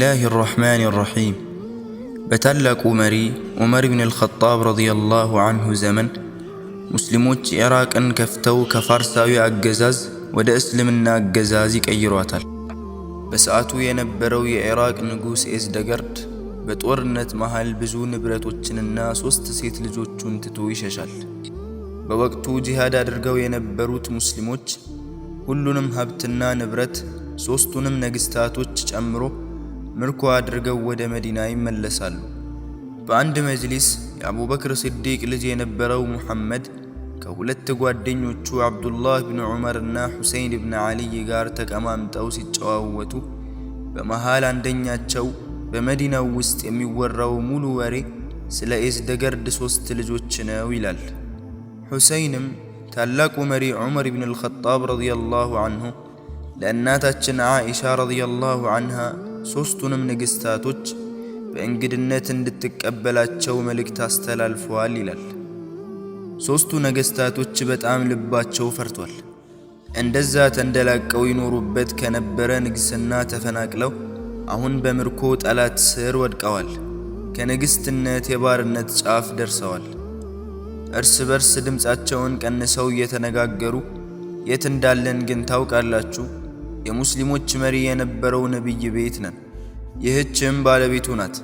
الله الرحمن الرحيم በታላቁ መሪ ዑመር ኢብኑ አልኸጣብ ረዲየላሁ ዐንሁ ዘመን ሙስሊሞች ኢራቅን ከፍተው ከፋርሳዊ አገዛዝ ወደ እስልምና አገዛዝ ይቀይሯታል። በሰዓቱ የነበረው የኢራቅ ንጉስ ኤዝደገርድ በጦርነት መሃል ብዙ ንብረቶችንና 3 ሴት ልጆቹን ትቶ ይሸሻል። በወቅቱ ጂሃድ አድርገው የነበሩት ሙስሊሞች ሁሉንም ሀብትና ንብረት 3ቱንም ነገስታቶች ጨምሮ ምርኮ አድርገው ወደ መዲና ይመለሳሉ። በአንድ መጅሊስ የአቡበክር ሲዲቅ ልጅ የነበረው ሙሐመድ ከሁለት ጓደኞቹ አብዱላህ ኢብኑ ዑመርና ሁሰይን ኢብኑ ዓሊ ጋር ተቀማምጠው ሲጨዋወቱ በመሃል አንደኛቸው በመዲናው ውስጥ የሚወራው ሙሉ ወሬ ስለ ኤዝደገርድ 3 ልጆች ነው ይላል። ሁሰይንም ታላቁ መሪ ዑመር ኢብኑ አልኸጣብ ረዲየላሁ ዐንሁ ለእናታችን ዓኢሻ ረዲየላሁ ዐንሃ 3ቱንም ንግስታቶች በእንግድነት እንድትቀበላቸው መልእክት አስተላልፈዋል ይላል። 3ቱ ነገስታቶች በጣም ልባቸው ፈርቷል። እንደዛ ተንደላቀው ይኖሩበት ከነበረ ንግስና ተፈናቅለው አሁን በምርኮ ጠላት ስር ወድቀዋል። ከንግስትነት የባርነት ጫፍ ደርሰዋል። እርስ በርስ ድምጻቸውን ቀንሰው እየተነጋገሩ የት እንዳለን ግን ታውቃላችሁ? የሙስሊሞች መሪ የነበረው ነብይ ቤት ነን። ይህችም ባለቤቱ ናት።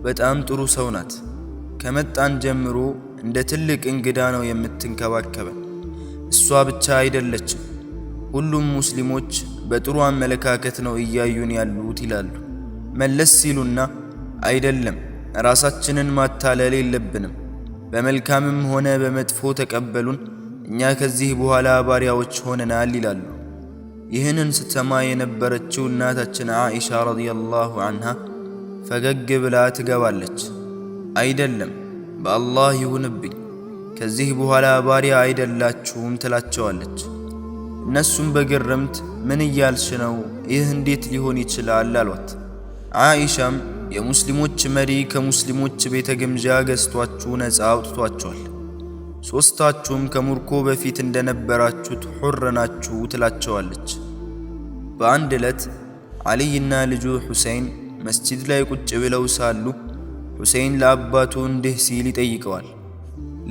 በጣም ጥሩ ሰው ናት። ከመጣን ጀምሮ እንደ ትልቅ እንግዳ ነው የምትንከባከበን። እሷ ብቻ አይደለችም፣ ሁሉም ሙስሊሞች በጥሩ አመለካከት ነው እያዩን ያሉት ይላሉ። መለስ ሲሉና አይደለም ራሳችንን ማታለል የለብንም፣ በመልካምም ሆነ በመጥፎ ተቀበሉን፣ እኛ ከዚህ በኋላ ባሪያዎች ሆነናል ይላሉ። ይህንን ስትሰማ የነበረችው እናታችን ዓኢሻ ረዲየላሁ ዐንሃ ፈገግ ብላ ትገባለች። አይደለም በአላህ ይሁንብኝ፣ ከዚህ በኋላ ባሪያ አይደላችሁም ትላቸዋለች። እነሱም በግርምት ምን እያልሽ ነው? ይህ እንዴት ሊሆን ይችላል አሏት። ዓኢሻም የሙስሊሞች መሪ ከሙስሊሞች ቤተ ግምጃ ገዝቷችሁ ነፃ አውጥቷቸዋል። 3ታችሁም ከምርኮ በፊት እንደነበራችሁት ሑር ናችሁ ትላቸዋለች። በአንድ ዕለት ዓሊይና ልጁ ሁሰይን መስጂድ ላይ ቁጭ ብለው ሳሉ ሁሰይን ለአባቱ እንዲህ ሲል ይጠይቀዋል።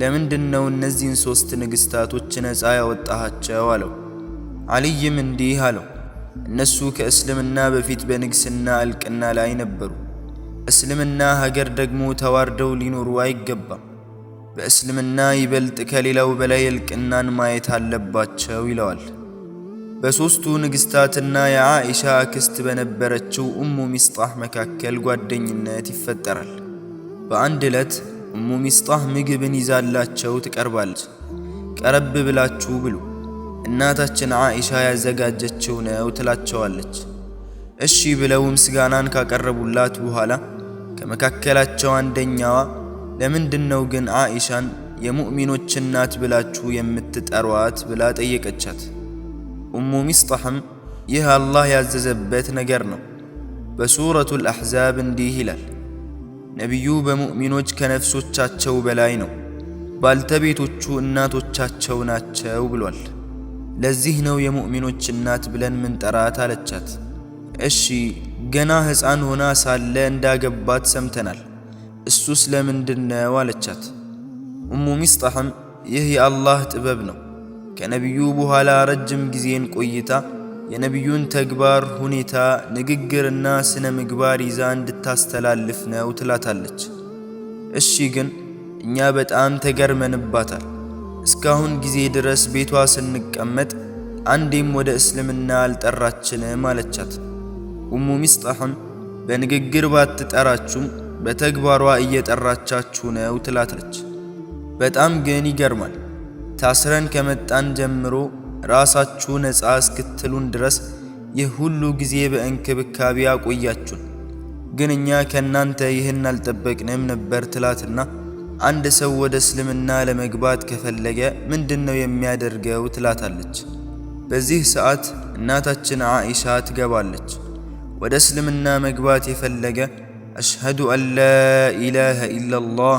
ለምንድነው እነዚህን 3 ንግስታቶች ነፃ ያወጣሃቸው አለው። ዓሊይም እንዲህ አለው፣ እነሱ ከእስልምና በፊት በንግስና እልቅና ላይ ነበሩ። እስልምና ሀገር ደግሞ ተዋርደው ሊኖሩ አይገባም። በእስልምና ይበልጥ ከሌላው በላይ እልቅናን ማየት አለባቸው ይለዋል። በ3ቱ ንግስታትና የዓኢሻ አክስት በነበረችው ኡሙ ሚስጣህ መካከል ጓደኝነት ይፈጠራል። በአንድ ዕለት ኡሙ ሚስጣህ ምግብን ይዛላቸው ትቀርባለች። ቀረብ ብላችሁ ብሉ፣ እናታችን ዓኢሻ ያዘጋጀችው ነው ትላቸዋለች። እሺ ብለው ምስጋናን ካቀረቡላት በኋላ ከመካከላቸው አንደኛዋ ለምንድነው ግን ዓኢሻን የሙእሚኖች እናት ብላችሁ የምትጠሯት ብላ ጠየቀቻት። ኡሙ ሚስጣህም ይህ አላህ ያዘዘበት ነገር ነው፣ በሱረቱል አሕዛብ እንዲህ ይላል፣ ነቢዩ በሙእሚኖች ከነፍሶቻቸው በላይ ነው፣ ባልተቤቶቹ እናቶቻቸው ናቸው ብሏል። ለዚህ ነው የሙእሚኖች እናት ብለን ምንጠራት አለቻት። እሺ ገና ሕፃን ሆና ሳለ እንዳገባት ሰምተናል፣ እሱስ ለምንድነው አለቻት። ኡሙ ሚስጣህም ይህ የአላህ ጥበብ ነው፣ ከነቢዩ በኋላ ረጅም ጊዜን ቆይታ የነቢዩን ተግባር፣ ሁኔታ፣ ንግግርና ስነ ምግባር ይዛ እንድታስተላልፍ ነው ትላታለች። እሺ ግን እኛ በጣም ተገርመንባታል። እስካሁን ጊዜ ድረስ ቤቷ ስንቀመጥ አንዴም ወደ እስልምና አልጠራችንም አለቻት። ኡሙ ሚስጣህም በንግግር ባትጠራችሁም በተግባሯ እየጠራቻችሁ ነው ትላታለች። በጣም ግን ይገርማል። ታስረን ከመጣን ጀምሮ ራሳችሁ ነፃ እስክትሉን ድረስ ይህ ሁሉ ጊዜ በእንክብካቤ አቆያችሁን፣ ግን እኛ ከናንተ ይህን አልጠበቅንም ነበር ትላትና አንድ ሰው ወደ እስልምና ለመግባት ከፈለገ ምንድነው የሚያደርገው ትላታለች። በዚህ ሰዓት እናታችን ዓኢሻ ትገባለች። ወደ እስልምና መግባት የፈለገ አሽሀዱ አን ላ ኢላሃ ኢላላህ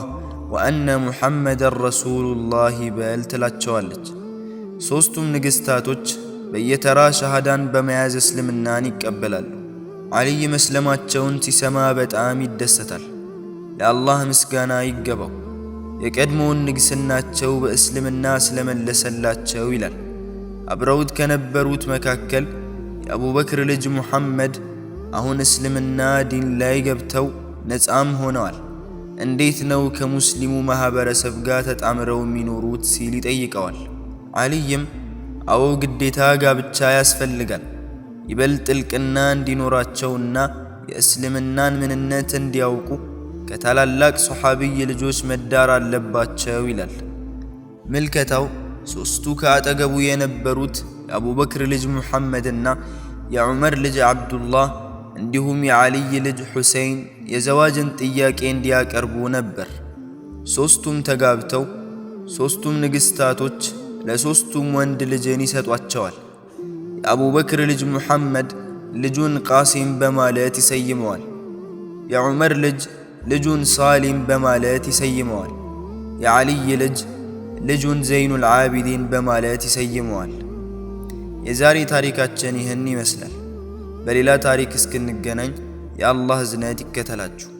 ወአነ ሙሐመደን ረሱሉላህ በል ትላቸዋለች። 3ቱም ንግስታቶች በየተራ ሸሃዳን በመያዝ እስልምናን ይቀበላሉ። ዓሊይ መስለማቸውን ሲሰማ በጣም ይደሰታል። ለአላህ ምስጋና ይገባው የቀድሞውን ንግስናቸው በእስልምና ስለመለሰላቸው ይላል። አብረውት ከነበሩት መካከል የአቡበክር ልጅ ሙሐመድ አሁን እስልምና ዲን ላይ ገብተው ነፃም ሆነዋል። እንዴት ነው ከሙስሊሙ ማህበረሰብ ጋር ተጣምረው የሚኖሩት ሲል ይጠይቀዋል። ዓሊይም አዎ ግዴታ ጋብቻ ያስፈልጋል፣ ይበልጥ ጥልቅና እንዲኖራቸውና የእስልምናን ምንነት እንዲያውቁ ከታላላቅ ሶሐቢይ ልጆች መዳር አለባቸው ይላል። ምልከታው ሶስቱ ከአጠገቡ የነበሩት የአቡበክር ልጅ ሙሐመድና የዑመር ልጅ አብዱላህ እንዲሁም የዓሊይ ልጅ ሁሰይን የዘዋጅን ጥያቄ እንዲያቀርቡ ነበር። ሶስቱም ተጋብተው ሶስቱም ንግስታቶች ለሶስቱም ወንድ ልጅን ይሰጧቸዋል። የአቡበክር ልጅ ሙሐመድ ልጁን ቃሲም በማለት ይሰይመዋል። የዑመር ልጅ ልጁን ሳሊም በማለት ይሰይመዋል። የዓሊይ ልጅ ልጁን ዘይኑል ዓቢዲን በማለት ይሰይመዋል። የዛሬ ታሪካችን ይህን ይመስላል። በሌላ ታሪክ እስክንገናኝ የአላህ እዝነት ይከተላችሁ።